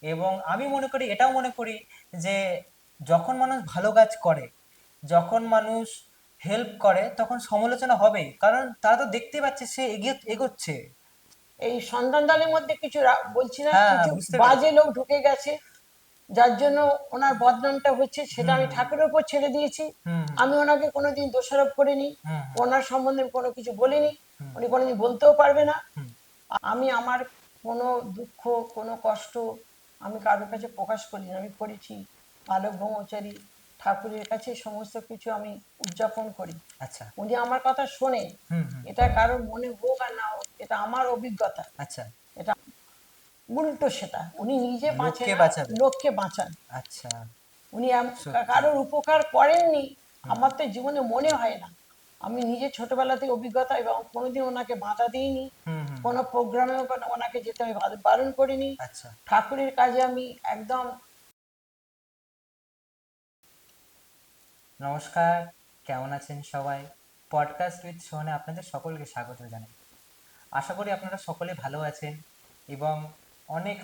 এবং আমি মনে করি, এটাও মনে করি যে যখন মানুষ ভালো কাজ করে, যখন মানুষ হেল্প করে, তখন সমালোচনা হবেই, কারণ তারা তো দেখতে পাচ্ছে সে এগোচ্ছে। এই সন্তান দলের মধ্যে কিছু বলছি না, হ্যাঁ, হ্যাঁ, কিছু বুঝতে পেরেছি। বাজে লোক ঢুকে গেছে, যার জন্য ওনার বদনামটা হচ্ছে, সেটা হুম, আমি হুম, ঠাকুরের উপর ছেড়ে দিয়েছি। হুম, আমি ওনাকে কোনোদিন দোষারোপ করিনি, হুম, হুম, ওনার সম্বন্ধে কোনো কিছু বলিনি, হুম, উনি কোনোদিন বলতেও পারবে না। হুম, আমি আমার কোনো দুঃখ, কোনো কষ্ট আমি কারোর কাছে প্রকাশ করি না। আমি করেছি বালক ব্রহ্মচারী, ঠাকুরের কাছে সমস্ত কিছু আমি উদযাপন করি। আচ্ছা, উনি আমার কথা শোনে, হুম, হুম, এটা কারোর মনে হোক আর না হোক, এটা আমার অভিজ্ঞতা। আচ্ছা, এটা উল্টো, সেটা উনি নিজে বাঁচে লোককে না, বাঁচাবে। লোককে বাঁচান। আচ্ছা, উনি সত্যি। কারোর উপকার করেননি, হুম, আমার তো জীবনে মনে হয় না। আমি নিজে ছোটবেলা থেকে অভিজ্ঞতা, এবং কোনোদিন ওনাকে বাধা দিইনি, হুম, হুম, কোনো প্রোগ্রামেও ওনাকে যেতে আমি বারণ করিনি। আচ্ছা। ঠাকুরের কাজে আমি একদম। নমস্কার, কেমন আছেন সবাই? পডকাস্ট উইথ সোহানে আপনাদের সকলকে স্বাগত জানাই। আশা করি আপনারা সকলে ভালো আছেন, এবং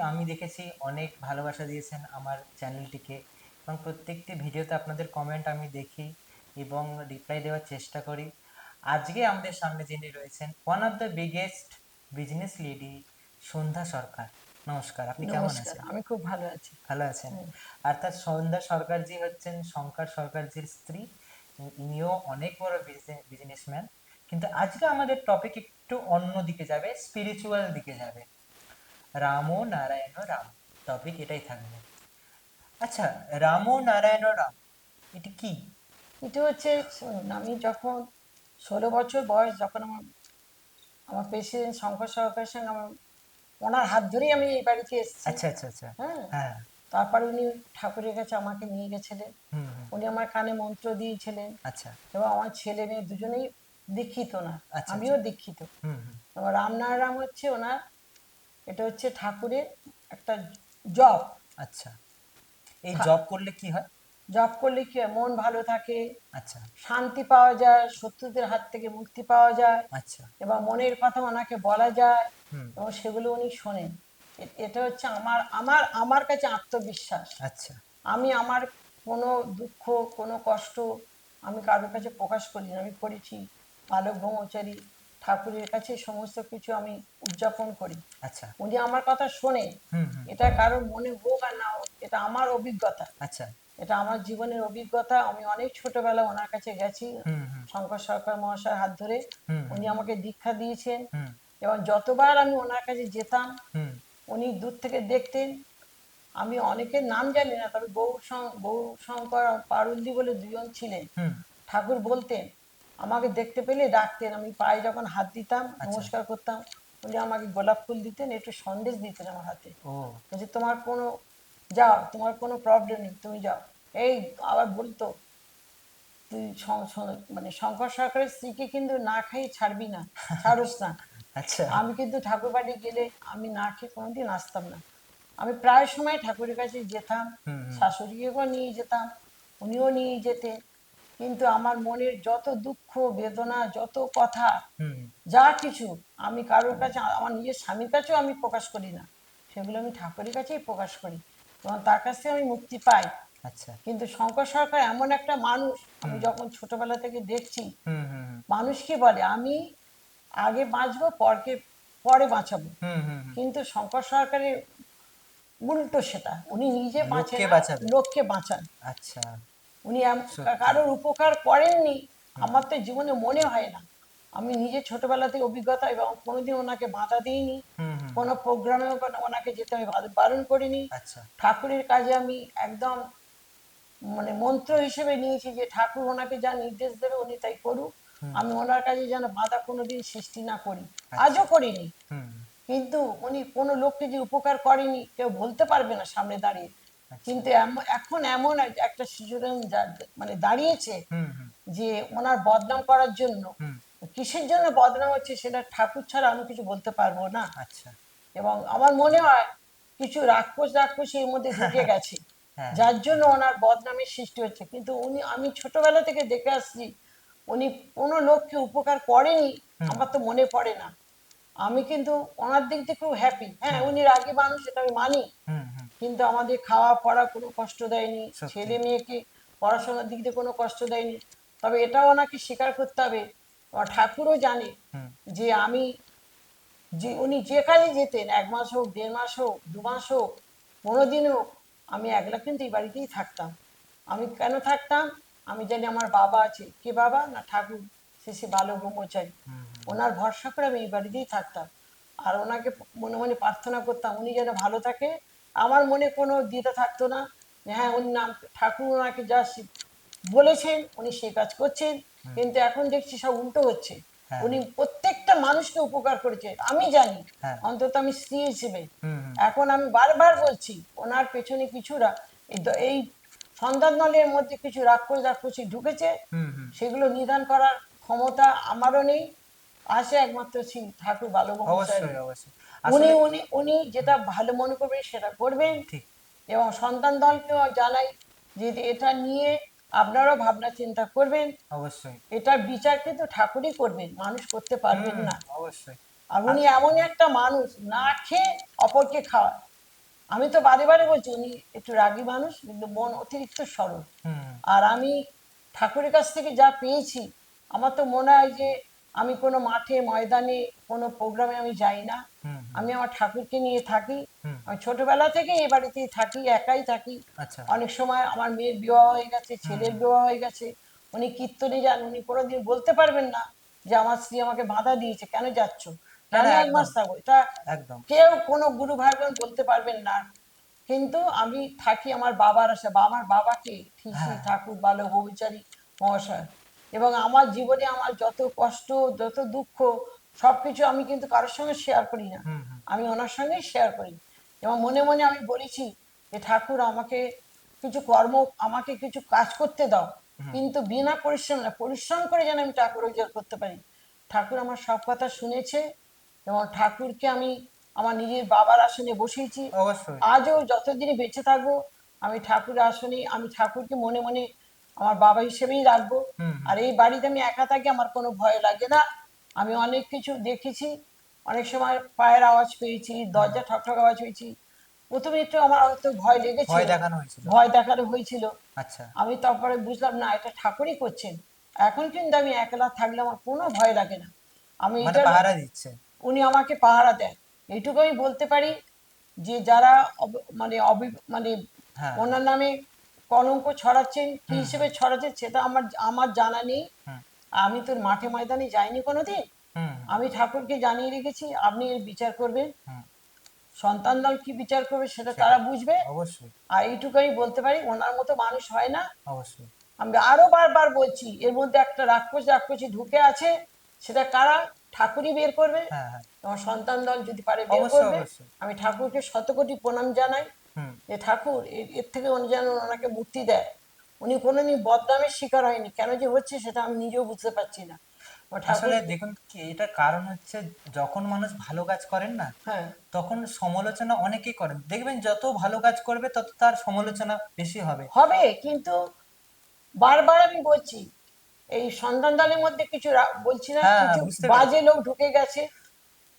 আমি দেখেছি অনেক ভালোবাসা দিয়েছেন আমার চ্যানেলটিকে, এবং প্রত্যেকটি ভিডিওতে আপনাদের কমেন্ট আমি দেখি এবং রিপ্লাই দেওয়ার চেষ্টা করি। আজকে আমাদের সামনে যিনি রয়েছেন, one of the biggest business lady, Sandhya Sarkar. নমস্কার, আপনি কেমন নমস্কার, আছেন? আমি খুব ভালো আছি। ভালো আছেন। হুম। অর্থাৎ সন্ধ্যা সরকারজি হচ্ছেন শঙ্কর সরকারজির স্ত্রী। ইনিও অনেক বড় বিজনেসম্যান। কিন্তু আজকে আমাদের টপিক একটু অন্য দিকে যাবে, স্পিরিচুয়াল দিকে যাবে। রামো নারায়ণ রাম, টপিক এটাই থাকবে। আচ্ছা, রামো নারায়ণ রাম, এটি কি? এটা হচ্ছে, শুনুন, আমি যখন 16 বছর বয়স, যখন আমার আমার প্রেসিডেন্ট শঙ্কর সরকারের সঙ্গে আমার, ওনার হাত ধরেই আমি এই বাড়িতে এসেছি। আচ্ছা, আচ্ছা, আচ্ছা। হ্যাঁ। হ্যাঁ। তারপরে উনি ঠাকুরের কাছে আমাকে নিয়ে গেছিলেন। হুম, হুম। উনি আমার কানে মন্ত্র দিয়েছিলেন, আচ্ছা, এবং আমার ছেলে মেয়ে দুজনেই দীক্ষিত না, আচ্ছা, আমিও আচ্ছা। দীক্ষিত। হুম, হুম। এবং রামনারায়ণ রাম হচ্ছে ওনার, এটা হচ্ছে ঠাকুরের একটা জপ। আচ্ছা, এই ঠা- জব করলে কি হয়? জপ করলে কি হয়? মন ভালো থাকে, আচ্ছা, শান্তি পাওয়া যায়, শত্রুদের হাত থেকে মুক্তি পাওয়া যায়, আচ্ছা। এবং মনের কথা ওনাকে বলা যায়, হুম। এবং সেগুলো উনি শোনেন। এটা হচ্ছে আমার আমার আমার কাছে আত্মবিশ্বাস। আচ্ছা, আমি আমার কোনো দুঃখ, কোনো কষ্ট আমি কারোর কাছে প্রকাশ করি না। আমি করেছি বালক ব্রহ্মচারী, ঠাকুরের কাছে সমস্ত কিছু আমি উদযাপন করি। আচ্ছা। উনি আমার কথা শোনে, হুম, হুম, এটা কারোর মনে হোক আর না হোক, এটা আমার অভিজ্ঞতা। আচ্ছা। এটা আমার জীবনের অভিজ্ঞতা। আমি অনেক ছোটবেলা ওনার কাছে গেছি, হুম, হুম, শঙ্কর সরকার মহাশয়ের হাত ধরে। হুম, হুম, উনি আমাকে দীক্ষা দিয়েছেন, হুম, এবং যতবার আমি ওনার কাছে যেতাম, হুম, উনি দূর থেকে দেখতেন। আমি অনেকের নাম জানি না, তবে গৌরশঙ্কর আর পারুলদি বলে দুজন ছিলেন। হুম। ঠাকুর বলতেন, আমাকে দেখতে পেলে ডাকতেন। আমি পায়ে যখন হাত দিতাম, আচ্ছা। নমস্কার করতাম, উনি আমাকে গোলাপ ফুল দিতেন, একটু সন্দেশ দিতেন আমার হাতে। ও। বলছে, তোমার কোনো, যাও, তোমার কোনো প্রবলেম নেই, তুমি যাও। এই, আবার বলতো, তুই মানে শঙ্কর সরকারের স্ত্রীকে কিন্তু না খাইয়ে ছাড়বি না, ছাড়োস না। আচ্ছা। আমি কিন্তু ঠাকুর বাড়ি গেলে আমি না খেয়ে কোনোদিন আসতাম না। আমি প্রায় সময় ঠাকুরের কাছে যেতাম, হুম, হুম, শাশুড়িকেও নিয়ে যেতাম, উনিও নিয়ে যেতেন। কিন্তু আমার মনের যত দুঃখ বেদনা, যত কথা, হুম। যা কিছু, আমি কারোর কাছে, আমার নিজের স্বামীর কাছেও আমি প্রকাশ করি না, সেগুলো আমি ঠাকুরের কাছেই প্রকাশ করি, এবং তার কাছ থেকে আমি মুক্তি পাই। আচ্ছা। কিন্তু শঙ্কর সরকার এমন একটা মানুষ, আমি হুম, যখন ছোটবেলা থেকে দেখছি, হুম, হুম, মানুষ কি বলে, আমি আগে বাঁচবো, পরে বাঁচাবো। হুম, হুম, হুম। কিন্তু শঙ্কর সরকারের উল্টো, সেটা উনি নিজে বাঁচে লোককে না, বাঁচাবে। লোককে বাঁচান। আচ্ছা। উনি সত্যি। কারোর উপকার করেননি, হুম, আমার তো জীবনে মনে হয় না। আমি নিজে ছোটবেলা থেকে অভিজ্ঞতা, এবং কোনোদিন ওনাকে বাধা দিইনি, হুম, হুম। কোনো প্রোগ্রামেও ওনাকে যেতে আমি বারণ করিনি। আচ্ছা। ঠাকুরের কাজে আমি একদম, মানে মন্ত্র হিসেবে নিয়েছি, যে ঠাকুর ওনাকে যা নির্দেশ দেবে উনি তাই করুক। হুম। আমি ওনার কাজে যেন বাধা কোনোদিন সৃষ্টি না করি, আচ্ছা। আজও করিনি। হুম। কিন্তু উনি কোনো লোককে যে উপকার করেনি, কেউ বলতে পারবে না সামনে দাঁড়িয়ে। আচ্ছা। কিন্তু এখন এমন একটা সিচুয়েশন মানে দাঁড়িয়েছে, হুম, হুম, যে ওনার বদনাম করার জন্য, হুম। কিসের জন্য বদনাম হচ্ছে সেটা ঠাকুর ছাড়া আমি কিছু বলতে পারবো না। আচ্ছা। এবং আমার মনে হয় কিছু রাক্ষসী এর মধ্যে ঢুকে গেছে, হ্যাঁ। যার জন্য ওনার বদনামের সৃষ্টি হচ্ছে। কিন্তু আমি ছোটবেলা থেকে দেখে আসছি, উনি কোনো লোককে উপকার করেনি, হুম, আমার তো মনে পড়ে না। আমি কিন্তু ওনার দিক থেকে খুব হ্যাপি। হ্যাঁ, হুম, উনি রাগী মানুষ, এটা আমি মানি, হুম, হুম, কিন্তু আমাদের খাওয়া পড়া কোনো কষ্ট দেয়নি, সত্যি। ছেলে মেয়েকে পড়াশোনার দিক দিয়ে কোনো কষ্ট দেয়নি। তবে এটাও ওনাকে স্বীকার করতে হবে, আমার ঠাকুরও জানে হুম যে আমি, যে উনি যেখানে যেতেন, 1 মাস হোক, 1.5 মাস হোক, 2 মাস হোক, 15 দিন হোক, আমি একলা কিন্তু এই বাড়িতেই থাকতাম। আমি কেন থাকতাম? আমি জানি আমার বাবা আছে। কে বাবা? না ঠাকুর, শ্রী শ্রী বালক ব্রহ্মচারী। হুম হুম, ওনার ভরসা করে আমি এই বাড়িতেই থাকতাম। আর ওনাকে মনে মনে প্রার্থনা করতাম উনি যেন ভালো থাকে। আমার মনে কোনো দ্বিধা থাকতো না যে হ্যাঁ উনি নাম, ঠাকুর ওনাকে যা বলেছেন উনি সেই কাজ করছেন। হুম, কিন্তু এখন দেখছি সব উল্টো হচ্ছে। হ্যাঁ উনি প্রত্যেকটা মানুষকে উপকার করেছে, আমি জানি। হ্যাঁ, অন্তত আমি স্ত্রী হিসেবে হুম হুম, এখন আমি বারবার বলছি ওনার পেছনে কিছুরা এই সন্তান দলের মধ্যে কিছু রাক্ষসী ঢুকেছে, হুম হুম, সেগুলো নিদান করার ক্ষমতা আমারও নেই, আছে একমাত্র শ্রী ঠাকুর বালব্রহ্মচারী। অবশ্যই অবশ্যই। উনি আসলে উনি উনি হুম, যেটা ভালো মনে করবেন সেটা করবেন। ঠিক। এবং সন্তান দলকেও জানাই যে এটা নিয়ে আপনারাও ভাবনা চিন্তা করবেন। অবশ্যই। এটার বিচার কিন্তু ঠাকুরই করবেন, মানুষ করতে হুম পারবেন হুম, না। অবশ্যই। আর আর উনি এমনই একটা মানুষ, না খেয়ে অপরকে খাওয়ায়। আমি তো বারে বারে বলছি উনি একটু রাগী মানুষ, কিন্তু মন অতিরিক্ত সরল। হুম হুম, আর আমি ঠাকুরের কাছ থেকে যা পেয়েছি, আমার তো মনে হয় যে আমি কোনো মাঠে ময়দানে কোনো প্রোগ্রামে আমি যাই না। হুম হুম, আমি আমার ঠাকুরকে নিয়ে থাকি। হুম, আমি ছোটবেলা থেকে এই বাড়িতেই থাকি, একাই থাকি। আচ্ছা। অনেক সময় আমার মেয়ের বিবাহ হয়ে গেছে, হুম ছেলের হুম, বিবাহ হয়ে গেছে। উনি কীর্তনে যান, উনি কোনোদিন বলতে পারবেন না যে আমার স্ত্রী আমাকে বাধা দিয়েছে কেন যাচ্ছ, না কেন না, 1 মাস একদম থাকবো, এটা একদম। কেউ কোনো গুরু ভাই বোন বলতে পারবেন না। কিন্তু আমি থাকি আমার বাবার আশা, বা আমার বাবাকে শ্রী হ্যাঁ, ঠাকুর বালক ব্রহ্মচারী মহাশয়। এবং আমার জীবনে আমার যত কষ্ট, যত দুঃখ, সবকিছু আমি কিন্তু কারোর সঙ্গে শেয়ার করি না, হুম হুম, আমি ওনার সঙ্গেই শেয়ার করি। এবং মনে মনে আমি বলেছি যে ঠাকুর আমাকে কিছু কর্ম, আমাকে কিছু কাজ করতে দাও, হুম, কিন্তু বিনা পরিশ্রম না, পরিশ্রম করে যেন আমি ঠাকুর রোজগার করতে পারি। ঠাকুর আমার সব কথা শুনেছে। এবং ঠাকুরকে আমি আমার নিজের বাবার আসনে বসিয়েছি। অবশ্যই। আজও যতদিনই বেঁচে থাকবো আমি ঠাকুরের আসনে, আমি ঠাকুরকে মনে মনে আমার বাবা হিসেবেই রাখবো। হুম হুম, আর এই বাড়িতে আমি একা থাকি, আমার কোনো ভয় লাগে না। আমি অনেক কিছু দেখেছি, অনেক সময় পায়ের আওয়াজ পেয়েছি, হুম, দরজা ঠক ঠক আওয়াজ পেয়েছি। প্রথমে একটু আমার হয়তো ভয় ভয় লেগেছিল, দেখানো হয়েছিল। ভয় দেখানো হয়েছিল। আচ্ছা, আমি তারপরে বুঝলাম না এটা ঠাকুরই করছেন। এখন কিন্তু আমি একলা থাকলে আমার কোনো ভয় লাগে না। আমি মানে এটা, পাহারা দিচ্ছে। উনি আমাকে পাহারা দেন। এইটুকু আমি বলতে পারি যে যারা মানে হ্যাঁ হ্যাঁ, ওনার নামে কলঙ্ক ছড়াচ্ছেন, কি হুম হিসেবে হুম, ছড়াচ্ছেন সেটা আমার আমার জানা নেই। হুম আমি তো মাঠে ময়দানে যাইনি কোনোদিন। হুম, হুম আমি ঠাকুরকে জানিয়ে রেখেছি আপনি এর বিচার করবেন। হুম, সন্তান দল কি বিচার করবে সেটা তারা সেটা বুঝবে। অবশ্যই আর এইটুকু আমি বলতে পারি ওনার মতো মানুষ হয় না। অবশ্যই। আমি আরো বারবার বলছি এর মধ্যে একটা রাক্ষসী ঢুকে আছে, সেটা কারা? ঠাকুরই বের করবে। হ্যাঁ হ্যাঁ, তোমার সন্তান দল যদি পারে বের অবশ্যই করবে। অবশ্যই। আমি ঠাকুরকে শতকোটি প্রণাম জানাই হুম। যে ঠাকুর এর থেকে উনি যেন ওনাকে মুক্তি দেয়। উনি কোনোদিন বদনামের শিকার হয়নি, কেন যে হচ্ছে সেটা আমি নিজেও বুঝতে পারছি না। আমার ঠাকুর, আসলে দেখুন কি এটার কারণ হচ্ছে, যখন মানুষ ভালো কাজ করেন না, হ্যাঁ তখন সমালোচনা অনেকেই করেন, দেখবেন যত ভালো কাজ করবে তত তার সমালোচনা বেশি হবে। হবে, কিন্তু বারবার আমি বলছি এই সন্তান দলের মধ্যে কিছু বলছি না, হ্যাঁ হ্যাঁ, কিছু বুঝতে পেরেছি। বাজে লোক ঢুকে গেছে,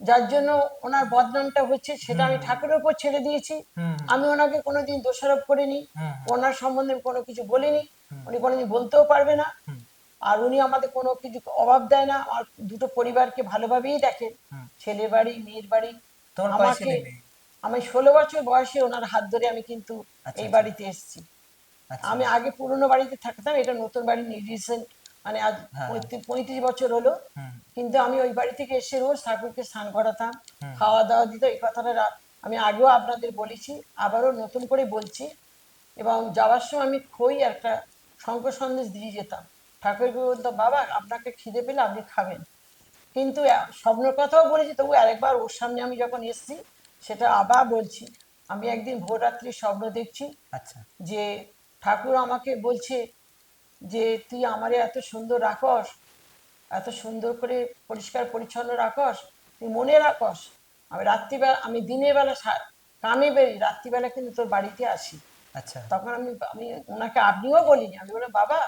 যার জন্য ওনার বদনামটা হচ্ছে, সেটা হুম আমি হুম, ঠাকুরের উপর ছেড়ে দিয়েছি। হুম হুম, আমি ওনাকে কোনোদিন দোষারোপ করিনি, হুম ওনার সম্বন্ধে কোনো কিছু বলিনি, হুম, উনি কোনোদিন বলতেও পারবে না। হুম আর উনি আমাদের কোনো কিছু অভাব দেয় না, আমার দুটো পরিবারকে ভালোভাবেই দেখেন, হুম। ছেলের বাড়ি মেয়ের বাড়ি। তোমার কয় আমাকে, ছেলে মেয়ে? আমি 16 বছর বয়সে ওনার হাত ধরে আমি কিন্তু আচ্ছা এই আচ্ছা বাড়িতে এসেছি। আচ্ছা, আমি আগে পুরনো বাড়িতে থাকতাম, এটা নতুন বাড়ি রিসেন্ট, মানে আজ হ্যাঁ হ্যাঁ, 35 বছর হলো। হুম কিন্তু আমি ওই বাড়ি থেকে এসে রোজ ঠাকুরকে স্নান করাতাম, হুম, খাওয়া দাওয়া দিত। এই কথাটা আমি আগেও আপনাদের বলেছি, আবারও নতুন করে বলছি। এবং যাওয়ার সময় আমি খই একটা শঙ্কর সন্দেশ দিয়ে যেতাম। ঠাকুরকে বলতাম বাবা আপনাকে খিদে পেলে আপনি খাবেন। কিন্তু স্বপ্নের কথাও বলেছি, তবু আরেকবার ওর সামনে আমি যখন এসেছি সেটা আবার বলছি। আমি একদিন ভোর রাত্রি স্বপ্ন দেখছি আচ্ছা, যে ঠাকুর আমাকে বলছে যে তুই আমারে এত সুন্দর রাখস, এত সুন্দর করে পরিষ্কার পরিচ্ছন্ন রাখস, তুই মনে রাখস আমি রাত্রিবেলা, আমি দিনের বেলা কামে বেরি, রাত্রিবেলা কিন্তু তোর বাড়িতে আসি। আচ্ছা, তখন আমি আমি ওনাকে আপনিও বলিনি, আমি বললাম বাবা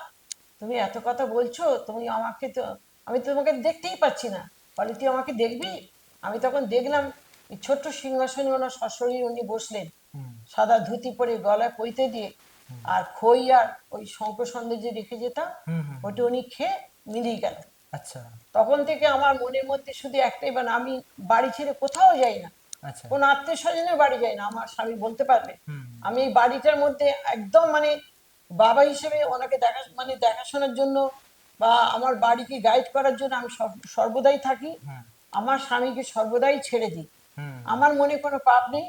তুমি এত কথা বলছো, তুমি আমাকে তো, আমি তো তোমাকে দেখতেই পাচ্ছি না, বলে তুই আমাকে দেখবি। আমি তখন দেখলাম এই ছোট্ট সিংহাসনে ওনার সশরীর উনি বসলেন। হুম সাদা ধুতি পরে গলায় পইতে দিয়ে আর খই আর ওই শঙ্কর সন্দেশ যে রেখে যেতাম, হুম হুম। ওটা উনি খেয়ে মিলিয়ে গেল। আচ্ছা তখন থেকে আমার মনের মধ্যে শুধু একটাই, মানে আমি বাড়ি ছেড়ে কোথাও যাই না, আচ্ছা। কোন আত্মীয় স্বজনের বাড়ি যাই না। আমার স্বামী বলতে পারবে হুম আমি এই বাড়িটার মধ্যে একদম মানে বাবা হিসেবে ওনাকে মানে দেখাশোনার জন্য বা আমার বাড়িকে গাইড করার জন্য আমি সর্বদাই থাকি। হুম আমার স্বামীকে সর্বদাই ছেড়ে দিই। হুম। আমার মনে কোনো পাপ নেই,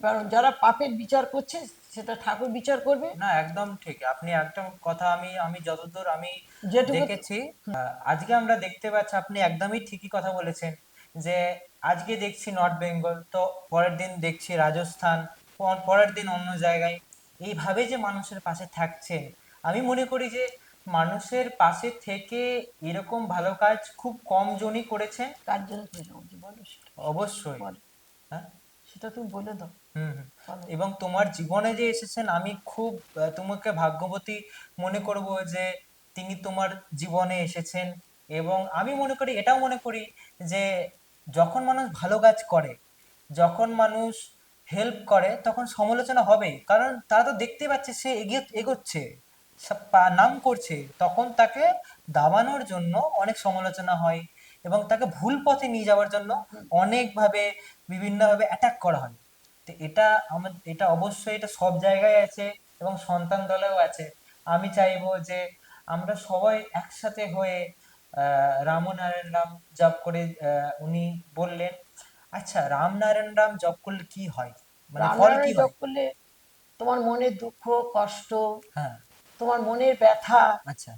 কারণ যারা পাপের বিচার করছে সেটা ঠাকুর বিচার করবে। না একদম ঠিক, আপনি একদম কথা, আমি আমি যতদূর আমি যেটুকু দেখেছি, আজকে আমরা দেখতে পাচ্ছি আপনি একদমই ঠিকই কথা বলেছেন, যে আজকে দেখছি নর্থ বেঙ্গল, তো পরের দিন দেখছি রাজস্থান, পরের দিন অন্য জায়গায়, এইভাবে যে মানুষের পাশে থাকছেন, আমি মনে করি যে মানুষের পাশে থেকে এরকম ভালো কাজ খুব কম জনই করেছেন। কার জন্য করেছে আমাকে বলো সেটা। অবশ্যই। বলো, হ্যাঁ। সেটা তুমি বলে দাও। হুম হুম। বলো। এবং তোমার জীবনে যে এসেছেন, আমি খুব তোমাকে ভাগ্যবতী মনে করব যে তিনি তোমার জীবনে এসেছেন। এবং আমি মনে করি, এটাও মনে করি যে যখন মানুষ ভালো কাজ করে, যখন মানুষ হেল্প করে, তখন সমালোচনা হবেই, কারণ তারা তো দেখতে পাচ্ছে সে এগোচ্ছে, নাম করছে, তখন তাকে দাবানোর জন্য অনেক সমালোচনা হয়, এবং তাকে ভুল পথে নিয়ে যাওয়ার জন্য অনেকভাবে বিভিন্নভাবে অ্যাটাক করা হয়। তো এটা এটা অবশ্যই, এটা সব জায়গায় আছে এবং সন্তান দলেও আছে। আমি চাইবো যে আমরা সবাই একসাথে হয়ে রামনারায়ণ রাম জপ করে, উনি বললেন। আচ্ছা, রামনারায়ণ রাম জপ করলে কি হয়, মানে ফল কি রামনারায়ণ হয়? জপ করলে তোমার মনের দুঃখ কষ্ট, হ্যাঁ। তোমার মনের ব্যথা, আচ্ছা।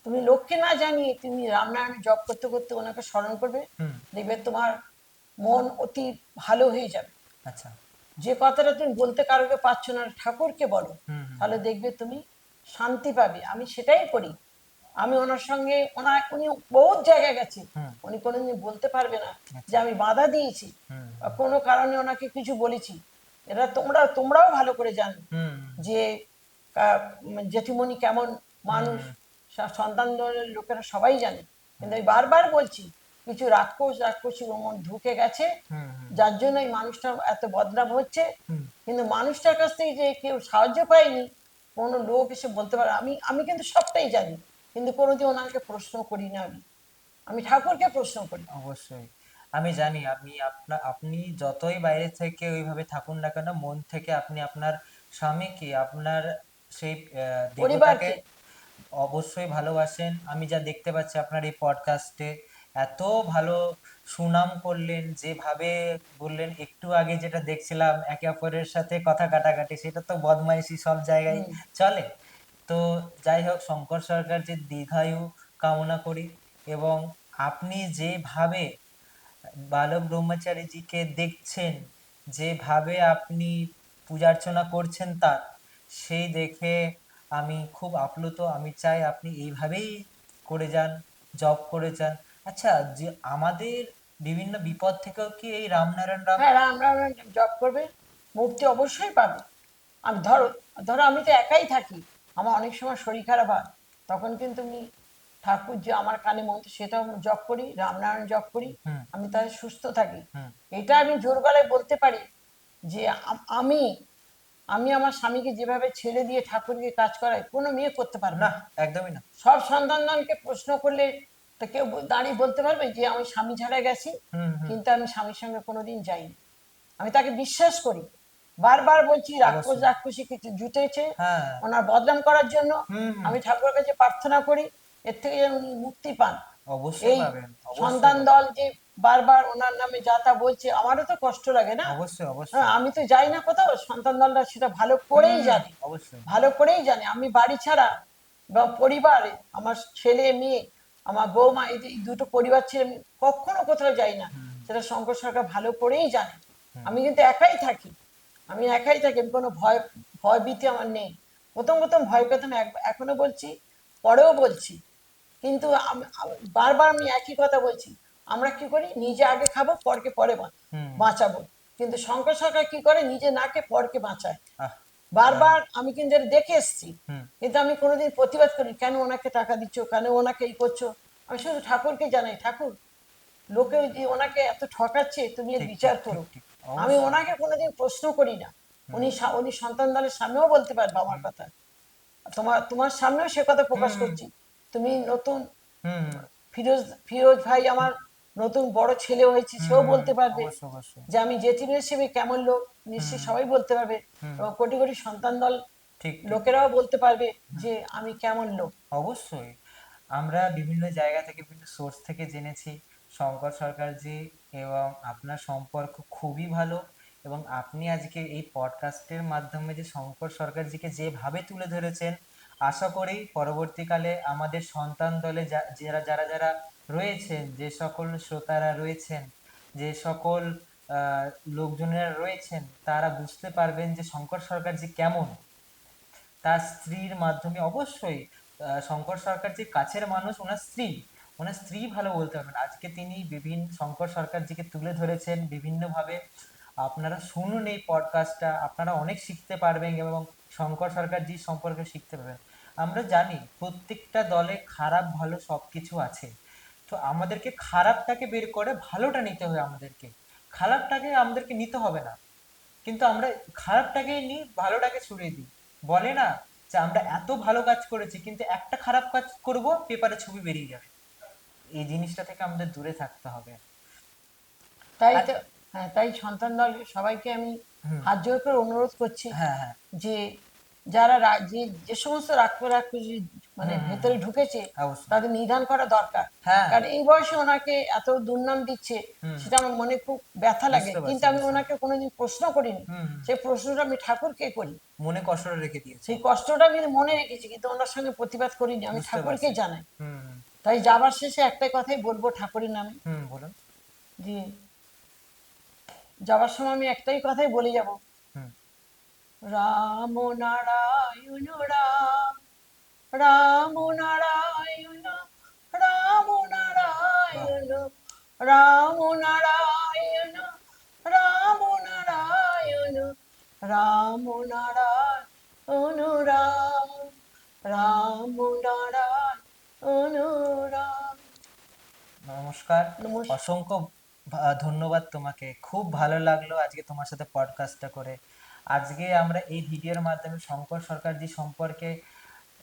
তুমি লোককে না জানিয়ে তুমি রামনারায়ণ জপ করতে করতে ওনাকে স্মরণ করবে, হুম। দেখবে তোমার মন অতি ভালো হয়ে যাবে। আচ্ছা। যে কথাটা তুমি বলতে কারোকে পারছো না, ঠাকুরকে বলো, হুম হুম তাহলে দেখবে তুমি শান্তি পাবে। আমি সেটাই করি। আমি ওনার সঙ্গে উনি বহুত জায়গায় গেছে, হুম। উনি কোনোদিন বলতে পারবে না যে আচ্ছা। আমি বাধা দিয়েছি হুম বা কোনো কারণে ওনাকে কিছু বলেছি। এটা তোমরাও ভালো করে জানো হুম যে জেঠিমণি কেমন হুম মানুষ, হুম সন্তানদের লোকেরা সবাই জানে। কিন্তু আমি বারবার বলছি, কিছু রাক্ষসী মন ঢুকে গেছে, হুম হুম যার জন্য এই মানুষটা এত বদনাম হচ্ছে। হুম। কিন্তু মানুষটার কাছ থেকে যে কেউ সাহায্য পায়নি, কোনো লোক এসে বলতে পারে। আমি আমি কিন্তু সবটাই জানি, কিন্তু কোনোদিন ওনাকে প্রশ্ন করি না। আমি আমি ঠাকুরকে প্রশ্ন করি। অবশ্যই। আমি জানি আপনি যতই বাইরে থেকে ওইভাবে থাকুন না কেন, মন থেকে আপনি আপনার স্বামীকে, আপনার সেই দেবতাকে পরিবারকে অবশ্যই ভালোবাসেন। আমি যা দেখতে পাচ্ছি আপনার এই পডকাস্টে, এত ভালো সুনাম করলেন, যেভাবে বললেন, একটু আগে যেটা দেখছিলাম একে অপরের সাথে কথা কাটাকাটি, সেটা তো বদমাইশি সব জায়গায় হুম। চলে। তো যাই হোক, শঙ্কর সরকার যে দীর্ঘায়ু কামনা করি। এবং আপনি যেভাবে বালক ব্রহ্মচারীজিকে দেখছেন, যেভাবে আপনি পূজা অর্চনা করছেন তার, সেই দেখে আমি খুব আপ্লুত। আমি চাই আপনি এইভাবেই করে যান, জব করে যান। আচ্ছা, যে আমাদের বিভিন্ন বিপদ থেকেও কি এই রামনারায়ণ রাম? হ্যাঁ, রামনারায়ণ জপ করবে, মুক্তি অবশ্যই পাবে। আমি ধরো ধরো আমি তো একাই থাকি, আমার অনেক সময় শরীর খারাপ হয়, তখন কিন্তু আমি ঠাকুর যে আমার কানে মন্ত্র সেটাও আমি জপ করি, রামনারায়ণ জপ করি, হুম আমি তাহলে সুস্থ থাকি। হুম। এটা আমি জোর গলায় বলতে পারি যে আমি আমি আমার স্বামীকে যেভাবে ছেড়ে দিয়ে ঠাকুরকে কাজ করাই, কোনো মেয়ে করতে পারবে না, না। একদমই না। সব সন্তানকে প্রশ্ন করলে তো কেউ দাঁড়িয়ে বলতে পারবে যে আমি স্বামী ছাড়া গেছি, হুম হুম। কিন্তু আমি স্বামীর সঙ্গে কোনোদিন যাইনি। আমি তাকে বিশ্বাস করি। বারবার বলছি, অবশ্যই। রাক্ষসী কিছু জুটেছে হ্যাঁ। ওনার বদনাম করার জন্য। হুম হুম। আমি ঠাকুরের কাছে প্রার্থনা করি এর থেকে যেন উনি মুক্তি পান। অবশ্যই এই পাবেন, অবশ্যই সন্তান পাবেন। দল যে বারবার ওনার নামে যা তা বলছে, আমারও তো কষ্ট লাগে না। অবশ্যই হ্যাঁ, অবশ্যই। আমি তো যাই না কোথাও, সন্তান দলরা সেটা ভালো হুম করেই হুম। জানে। অবশ্যই। ভালো করেই জানে আমি বাড়ি ছাড়া বা পরিবারে আমার ছেলে মেয়ে, আমার বৌমা, এই দুটো পরিবার ছেড়ে আমি কখনো কোথাও যাই না। হুম সেটা শঙ্কর সরকার ভালো করেই জানে। হুম আমি কিন্তু একাই থাকি, আমি একাই থাকি, আমি কোনো ভয় ভীতি আমার নেই। প্রথম প্রথম ভয় পেতাম, এখনো বলছি, পরেও বলছি। কিন্তু বারবার আমি একই কথা বলছি, আমরা কি করি, নিজে আগে খাবো, পরকে পরে হুম। বাঁচাবো। কিন্তু শঙ্কর সরকার কি করে, নিজে না খেয়ে পরকে বাঁচায়। আহ। বারবার আমি কিন্তু এটা দেখে এসছি। হুম। কিন্তু আমি কোনোদিন প্রতিবাদ করি, কেন ওনাকে টাকা দিচ্ছ, কেন ওনাকে এই করছো। আমি শুধু ঠাকুরকে জানাই, ঠাকুর, লোকে যে ওনাকে এত ঠকাচ্ছে, তুমি এর ঠিক ঠিক বিচার ঠিক করো। ঠিক। আমি অবশ্যই। ওনাকে কোনোদিন প্রশ্ন করি না। উনি সন্তান দলের সামনেও বলতে পারবে আমার কথা, তোমার সামনেও সে কথা প্রকাশ হুম করছি। তুমি নতুন হুম ফিরোজ ফিরোজ ভাই আমার নতুন বড় ছেলে হয়েছে, সেও হুম বলতে পারবে অবশ্যই অবশ্যই। যে আমি জেঠি হিসেবে কেমন লোক, নিশ্চয়ই হুম সবাই বলতে পারবে। হুম এবং কোটি কোটি সন্তান দল ঠিক ঠিক। লোকেরাও বলতে পারবে হুম, যে আমি কেমন লোক। অবশ্যই। আমরা বিভিন্ন জায়গা থেকে বিভিন্ন সোর্স থেকে জেনেছি শঙ্কর সরকারজি এবং আপনার সম্পর্ক খুবই ভালো, এবং আপনি আজকে এই পডকাস্টের মাধ্যমে যে শঙ্কর সরকারজিকে যেভাবে তুলে ধরেছেন, আশা করি পরবর্তীকালে আমাদের সন্তান দলে যারা যারা যারা রয়েছেন, যে সকল শ্রোতারা রয়েছেন, যে সকল আহ, লোকজনেরা রয়েছেন, তারা বুঝতে পারবেন যে শঙ্কর সরকারজি কেমন। তার স্ত্রীর মাধ্যমে অবশ্যই শঙ্কর সরকার যে কাছের মানুষ, ওনার স্ত্রী ভালো বলতে পারবেন। আজকে তিনি বিভিন্ন শঙ্কর সরকারজিকে তুলে ধরেছেন বিভিন্নভাবে। আপনারা শুনুন এই পডকাস্টটা, আপনারা অনেক শিখতে পারবেন এবং শঙ্কর সরকারজি সম্পর্কে শিখতে পারবেন। আমরা জানি প্রত্যেকটা দলে খারাপ ভালো সব কিছু আছে, তো আমাদেরকে খারাপটাকে বের করে ভালোটা নিতে হবে আমাদেরকে, খারাপটাকে আমাদেরকে নিতে হবে না। কিন্তু আমরা খারাপটাকেই নিই, ভালোটাকে ছুড়িয়ে দিই। বলে না যে আমরা এত ভালো কাজ করেছি কিন্তু একটা খারাপ কাজ করব, পেপারে ছবি বেরিয়ে যাবে। এই জিনিসটা থেকে আমাদের দূরে থাকতে হবে। তাই আর তো, হ্যাঁ, তাই সন্তান দল সবাইকে আমি হুম, হাত জোর করে অনুরোধ করছি হ্যাঁ হ্যাঁ, যে যারা যে যে সমস্ত রাক্ষসী মানে হুম হুম ভেতরে হুম, ঢুকেছে, অবশ্যই। তাদের নিধন করা দরকার। হ্যাঁ, কারণ এই বয়সে ওনাকে এত দুর্নাম দিচ্ছে, হুম, সেটা আমার মনে খুব ব্যথা লাগে। বুঝতে কিন্তু পারছি আমি বুঝতে ওনাকে পারছি। কোনোদিন প্রশ্ন করিনি, হুম হুম, সেই প্রশ্নটা আমি ঠাকুরকে করি। মনে কষ্টটা রেখে দিয়েছো। সেই কষ্টটা আমি মনে রেখেছি, কিন্তু ওনার সঙ্গে প্রতিবাদ করিনি, আমি বুঝতে ঠাকুরকে পারছি। জানাই। হুম হুম তাই যাবার শেষে একটাই কথাই বলবো ঠাকুরের নামে, হুম, বলুন। যে যাবার সময় আমি একটাই কথাই বলে যাব, হুম রাম নারায়ণ রাম, রাম নারায়ণ, রাম বাহ, নারায়ণ, রাম নারায়ণ, রাম নারায়ণ, রাম নারায়ণ, রাম, রাম নারায়ণ, রাম। নমস্কার। নমস্কার। অসংখ্য ধন্যবাদ তোমাকে, খুব ভালো লাগলো আজকে তোমার সাথে পডকাস্টটা করে। আজকে আমরা এই ভিডিওর মাধ্যমে শঙ্কর সরকারজি সম্পর্কে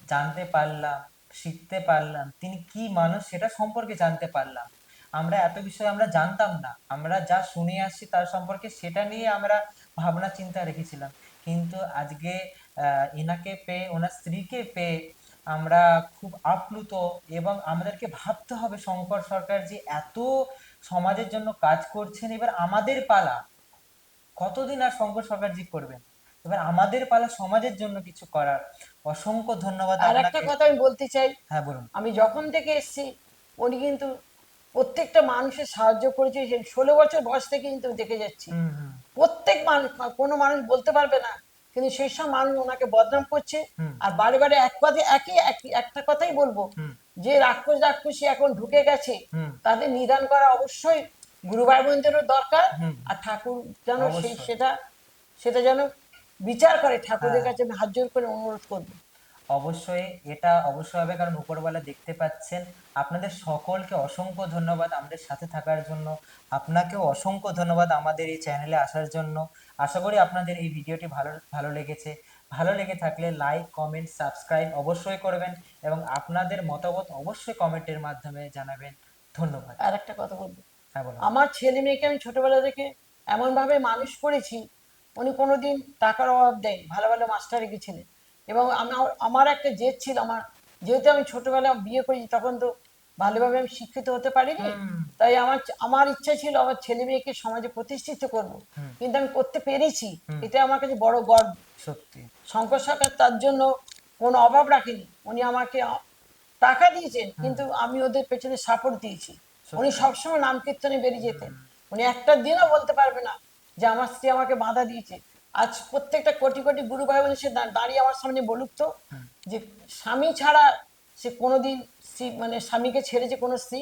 জানতে পারলাম, শিখতে পারলাম, তিনি কি মানুষ সেটা সম্পর্কে জানতে পারলাম। আমরা এত বিষয় আমরা জানতাম না, আমরা যা শুনে আসছি তার সম্পর্কে সেটা নিয়ে আমরা ভাবনা চিন্তা রেখেছিলাম। কিন্তু আজকে এনাকে পেয়ে, ওনার স্ত্রীকে পেয়ে আমরা খুব আপ্লুত। এবং আমাদেরকে ভাবতে হবে শঙ্কর সরকার যে এত সমাজের জন্য কাজ করছেন, এবার আমাদের পালা। কতদিন আর শঙ্কর সরকারজি করবেন, এবার আমাদের পালা সমাজের জন্য কিছু করার। অসংখ্য ধন্যবাদ আর একটা আপনাকে। কথা আমি বলতে চাই, হ্যাঁ বলুন। আমি যখন থেকে এসেছি উনি কিন্তু প্রত্যেকটা মানুষের সাহায্য করেছে। সেই 16 বছর বয়স থেকে কিন্তু দেখে যাচ্ছি হুম হুম প্রত্যেক মানুষ, কোনো মানুষ বলতে পারবে না, কিন্তু সেই সব মানুষ ওনাকে বদনাম করছে। হুম আর বারে বারে এক কথা, একই একই একটা কথাই বলবো, হুম যে রাক্ষসী এখন ঢুকে গেছে, হুম তাদের নিধন করা অবশ্যই গুরু ভাই বোনদেরও দরকার। হুম, আর ঠাকুর যেন অবশ্যই। সেটা সেটা যেন বিচার করে, ঠাকুরের হ্যাঁ, কাছে আমি হাত জোর করে অনুরোধ করবো। অবশ্যই এটা অবশ্যই হবে, কারণ উপরওয়ালা দেখতে পাচ্ছেন। আপনাদের সকলকে অসংখ্য ধন্যবাদ আমাদের সাথে থাকার জন্য। আপনাকেও অসংখ্য ধন্যবাদ আমাদের এই চ্যানেলে আসার জন্য। আশা করি আপনাদের এই ভিডিওটি ভালো ভালো লেগেছে। ভালো লেগে থাকলে লাইক কমেন্ট সাবস্ক্রাইব অবশ্যই করবেন, এবং আপনাদের মতামত অবশ্যই কমেন্টের মাধ্যমে জানাবেন। ধন্যবাদ। আর একটা কথা বলবো, হ্যাঁ বলুন। আমার ছেলে মেয়েকে আমি ছোটবেলা থেকে এমন ভাবে মানুষ করেছি, উনি কোনোদিন টাকার অভাব দেয়নি, ভালো ভালো মাস্টার রেখেছিলেন। এবং আমার আমার একটা জেদ ছিল, আমার যেহেতু আমি ছোটবেলায় বিয়ে করেছি, তখন তো ভালোভাবে আমি শিক্ষিত হতে পারিনি। হুম তাই আমার ইচ্ছা ছিল আমার ছেলে মেয়েকে সমাজে প্রতিষ্ঠিত করব, হুম কিন্তু আমি করতে পেরেছি। হুম, এটা আমার কাছে বড় গর্ব। সত্যি। শঙ্কর সরকার তার জন্য কোনো অভাব রাখেনি, উনি আমাকে টাকা দিয়েছেন, হুম, কিন্তু আমি ওদের পেছনে সাপোর্ট দিয়েছি। উনি সত্যি। সবসময় নাম কীর্তনে বেরিয়ে যেতেন। হুম উনি একটা দিনও বলতে পারবে না যে আমার স্ত্রী আমাকে বাধা দিয়েছে। আজ প্রত্যেকটা কোটি কোটি গুরু ভাই বোন সে দাঁড়িয়ে আমার সামনে বলুক তো, হুম, যে স্বামী ছাড়া সে কোনোদিন স্ত্রী মানে স্বামীকে ছেড়েছে কোনো স্ত্রী,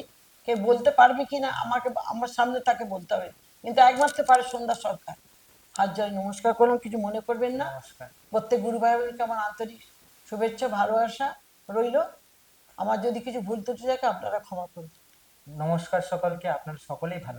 কে বলতে পারবে কি না, আমাকে আমার সামনে তাকে বলতে হবে। কিন্তু একমাত্র পারে সন্ধ্যা সরকার। হাত জোড়ে নমস্কার করলাম, কিছু মনে করবেন না। নমস্কার। প্রত্যেক গুরু ভাই বোনকে আমার আন্তরিক শুভেচ্ছা ভালোবাসা রইলো। আমার যদি কিছু ভুল ত্রুটি থাকে আপনারা ক্ষমা করুন। নমস্কার সকলকে, আপনারা সকলেই ভালো